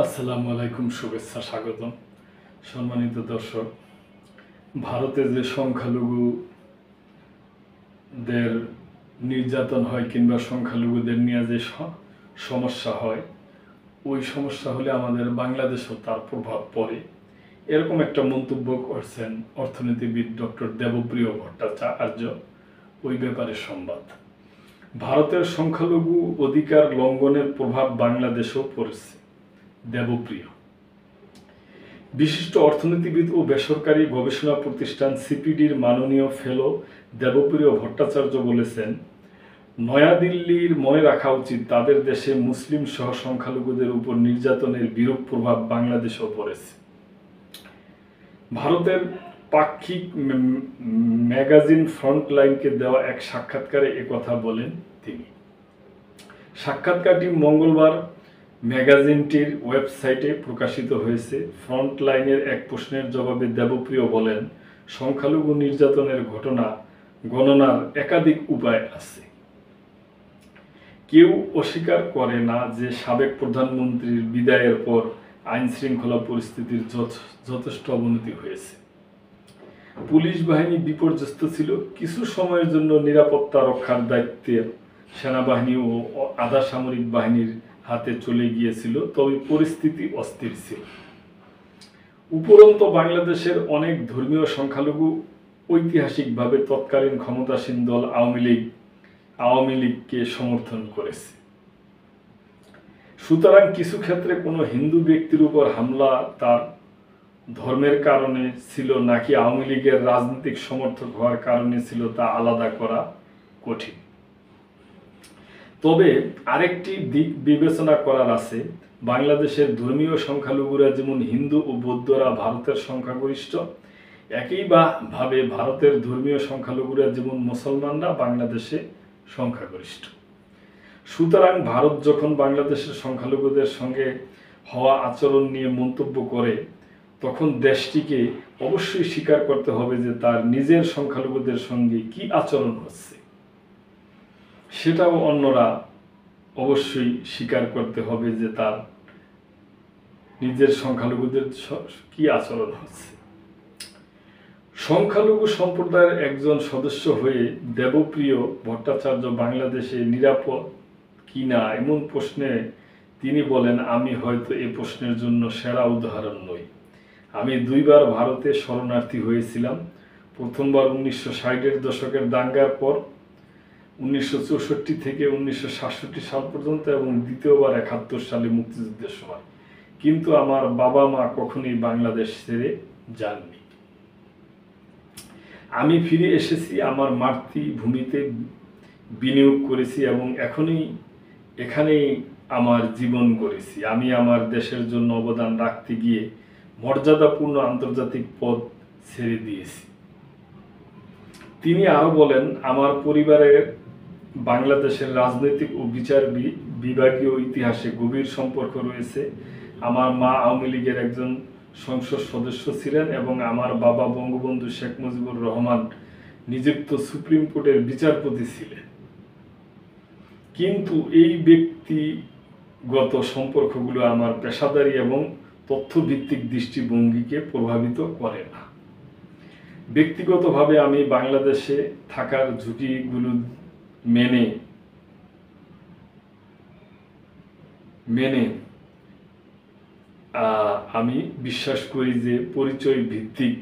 আসসালামু আলাইকুম, শুভেচ্ছা, স্বাগতম। সম্মানিত দর্শক, ভারতে যে সংখ্যালঘুদের নির্যাতন হয় কিংবা সংখ্যালঘুদের নিয়ে যে সমস্যা হয়, ওই সমস্যা হলে আমাদের বাংলাদেশেও তার প্রভাব পড়ে, এরকম একটা মন্তব্য করছেন অর্থনীতিবিদ ডক্টর দেবপ্রিয় ভট্টাচার্য। ওই ব্যাপারে সংবাদ। ভারতের সংখ্যালঘু অধিকার লঙ্ঘনের প্রভাব বাংলাদেশেও পড়েছে। দেবপ্রিয় বিশিষ্ট অর্থনীতিবিদ ও বেসরকারি গবেষণা প্রতিষ্ঠান সিপিডির মাননীয় ফেলো দেবপ্রিয় ভট্টাচার্য বলেছেন, নয়াদিল্লির মনে রাখা উচিত তাদের দেশে মুসলিম সহ সংখ্যালঘুদের উপর নির্যাতনের বিরূপ প্রভাব বাংলাদেশেও পড়েছে। ভারতের পাক্ষিক ম্যাগাজিন ফ্রন্টলাইনকে দেওয়া এক সাক্ষাৎকারে একথা বলেন তিনি। সাক্ষাৎকারটি মঙ্গলবার ম্যাগাজিনটির ওয়েবসাইটে প্রকাশিত হয়েছে। ফ্রন্টলাইনের এক প্রশ্নের জবাবে দেবপ্রিয় বলেন, সংখ্যালঘু নির্যাতনের ঘটনা গণনার একাধিক উপায় আছে। কেউ অস্বীকার করে না যে সাবেক প্রধানমন্ত্রীর বিদায়ের পর আইন শৃঙ্খলা পরিস্থিতির যথেষ্ট অবনতি হয়েছে। পুলিশ বাহিনী বিপর্যস্ত ছিল। কিছু সময়ের জন্য নিরাপত্তা রক্ষার দায়িত্বে সেনাবাহিনী ও আধা সামরিক বাহিনীর হাতে চলে গিয়েছিল, তবে পরিস্থিতি অস্থির ছিল। উপরন্তু বাংলাদেশের অনেক ধর্মীয় সংখ্যালঘু ঐতিহাসিকভাবে তৎকালীন ক্ষমতাসীন দল আওয়ামী লীগকে সমর্থন করেছে। সুতরাং কিছু ক্ষেত্রে কোনো হিন্দু ব্যক্তির উপর হামলা তার ধর্মের কারণে ছিল নাকি আওয়ামী লীগের রাজনৈতিক সমর্থক হওয়ার কারণে ছিল তা আলাদা করা কঠিন। তবে আরেকটি দিক বিবেচনা করার আছে। বাংলাদেশের ধর্মীয় সংখ্যালঘুরা যেমন হিন্দু ও বৌদ্ধরা ভারতের সংখ্যাগরিষ্ঠ, একইভাবে ভারতের ধর্মীয় সংখ্যালঘুরা যেমন মুসলমানরা বাংলাদেশে সংখ্যাগরিষ্ঠ। সুতরাং ভারত যখন বাংলাদেশের সংখ্যালঘুদের সঙ্গে হওয়া আচরণ নিয়ে মন্তব্য করে, তখন দেশটিকে অবশ্যই স্বীকার করতে হবে যে তার নিজের সংখ্যালঘুদের সঙ্গে কি আচরণ হচ্ছে, সেটাও অন্যরা অবশ্যই স্বীকার করতে হবে যে তার নিজের সংখ্যালঘুদের কি আচরণ হচ্ছে। সংখ্যালঘু সম্প্রদায়ের একজন সদস্য হয়ে দেবপ্রিয় ভট্টাচার্য বাংলাদেশে নিরাপদ কিনা এমন প্রশ্নে তিনি বলেন, আমি হয়তো এ প্রশ্নের জন্য সেরা উদাহরণ নই। আমি দুইবার ভারতে শরণার্থী হয়েছিলাম। প্রথমবার 1960-এর দশকের দাঙ্গার পর 1964 থেকে 1967 সাল পর্যন্ত এবং দ্বিতীয়বার 71 সালে মুক্তিযুদ্ধের সময়। কিন্তু আমার বাবা মা কখনোই বাংলাদেশ ছেড়ে যাননি। আমি ফিরে এসেছি, আমার মাতৃভূমিতে বিনিয়োগ করেছি এবং এখানেই আমার জীবন গড়েছি। আমি আমার দেশের জন্য অবদান রাখতে গিয়ে মর্যাদাপূর্ণ আন্তর্জাতিক পদ ছেড়ে দিয়েছি। তিনি আরো বলেন, আমার পরিবারের বাংলাদেশের রাজনৈতিক ও বিচার বিভাগীয় ইতিহাসে গভীর সম্পর্ক রয়েছে। আমার মা আওয়ামী লীগের একজন সংসদ সদস্য ছিলেন এবং আমার বাবা বঙ্গবন্ধু শেখ মুজিবুর রহমান নিযুক্ত সুপ্রিম কোর্টের বিচারপতি ছিলেন। কিন্তু এই ব্যক্তিগত সম্পর্কগুলো আমার পেশাদারী এবং তথ্যভিত্তিক দৃষ্টিভঙ্গিকে প্রভাবিত করে না। ব্যক্তিগতভাবে আমি বাংলাদেশে থাকার ঝুঁকিগুলো মেনে আমি বিশ্বাস করি যে পরিচয় ভিত্তিক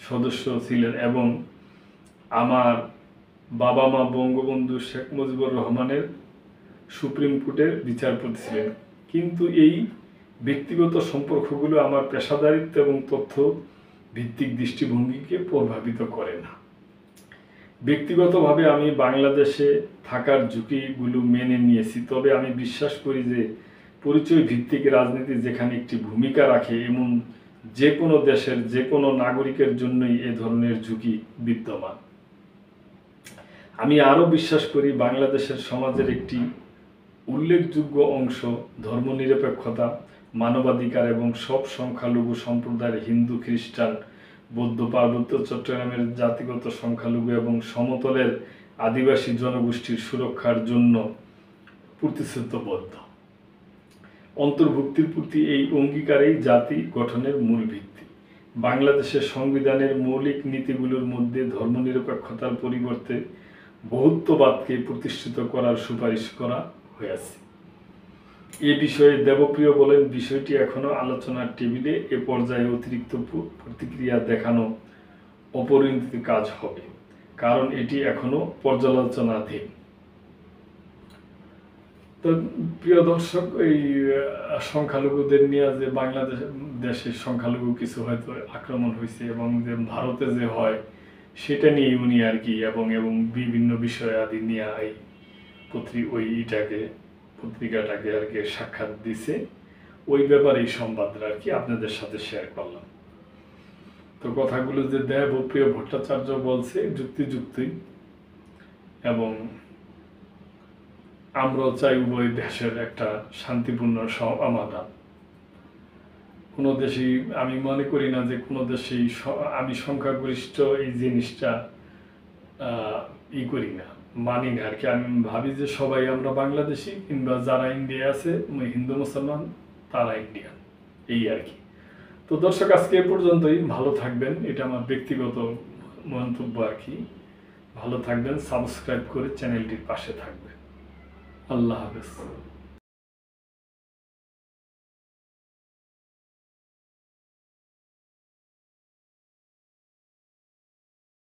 সদস্য ছিলেন এবং আমার বাবা মা বঙ্গবন্ধু শেখ মুজিবুর রহমানের সুপ্রিম কোর্টের বিচারপতি ছিলেন। কিন্তু এই ব্যক্তিগত সম্পর্কগুলো আমার পেশাদারিত্ব এবং তথ্য ভিত্তিক দৃষ্টিভঙ্গিকে প্রভাবিত করে না। ব্যক্তিগতভাবে আমি বাংলাদেশে থাকার ঝুঁকিগুলো মেনে নিয়েছি, তবে আমি বিশ্বাস করি যে পরিচয় ভিত্তিক রাজনীতি যেখানে একটি ভূমিকা রাখে, এমন যে কোনো দেশের যে কোনো নাগরিকের জন্যই এ ধরনের ঝুঁকি বিদ্যমান। আমি আরও বিশ্বাস করি বাংলাদেশের সমাজের একটি উল্লেখযোগ্য অংশ ধর্মনিরপেক্ষতা, মানবাধিকার এবং সব সংখ্যালঘু সম্প্রদায়ের হিন্দু, খ্রিস্টান, বৌদ্ধ, পার্বত্য চট্টগ্রামের জাতিগত সংখ্যালঘু এবং সমতলের আদিবাসী জনগোষ্ঠীর সুরক্ষার জন্য প্রতিশ্রুতিবদ্ধ। অন্তর্ভুক্তির প্রতি এই অঙ্গীকারেই জাতি গঠনের মূল ভিত্তি। বাংলাদেশের সংবিধানের মৌলিক নীতিগুলোর মধ্যে ধর্মনিরপেক্ষতার পরিবর্তে বহুত্ববাদকে প্রতিষ্ঠিত করার সুপারিশ করা হয়েছে। এ বিষয়ে দেবপ্রিয় বলেন, বিষয়টি এখনো আলোচনার টেবিলে, এ পর্যায়ে অতিরিক্ত প্রতিক্রিয়া দেখানো অপরিণত কাজ হবে, কারণ এটি এখনো পর্যালোচনাধীন। তো প্রিয় দর্শক, এই সংখ্যালঘুদের নিয়ে যে দেশের সংখ্যালঘু কিছু হয়তো আক্রমণ হয়েছে এবং যে ভারতে যে হয় সেটা নিয়ে উনি আর কি এবং বিভিন্ন বিষয় আদি নিয়ে এই পত্রিকাটাকে আর কি সাক্ষাৎ দিছে, ওই ব্যাপারে এই সংবাদটা আর কি আপনাদের সাথে শেয়ার করলাম। তো কথাগুলো যে দেবপ্রিয় ভট্টাচার্য বলছে যুক্তিযুক্তই, এবং আমরাও চাই উভয় দেশের একটা শান্তিপূর্ণ সমাধান। কোনো দেশেই আমি মনে করি না যে কোনো দেশেই আমি সংখ্যাগরিষ্ঠ এই জিনিসটা করি না, মানি না আর কি। আমি ভাবি যে সবাই আমরা বাংলাদেশি, কিংবা যারা ইন্ডিয়া আছে হিন্দু মুসলমান তারা ইন্ডিয়ান, এই আর কি। তো দর্শক, আজকে এ পর্যন্তই। ভালো থাকবেন, এটা আমার ব্যক্তিগত মন্তব্য আর কি। ভালো থাকবেন, সাবস্ক্রাইব করে চ্যানেলটির পাশে থাকবেন। আল্লাহ হাফেজ।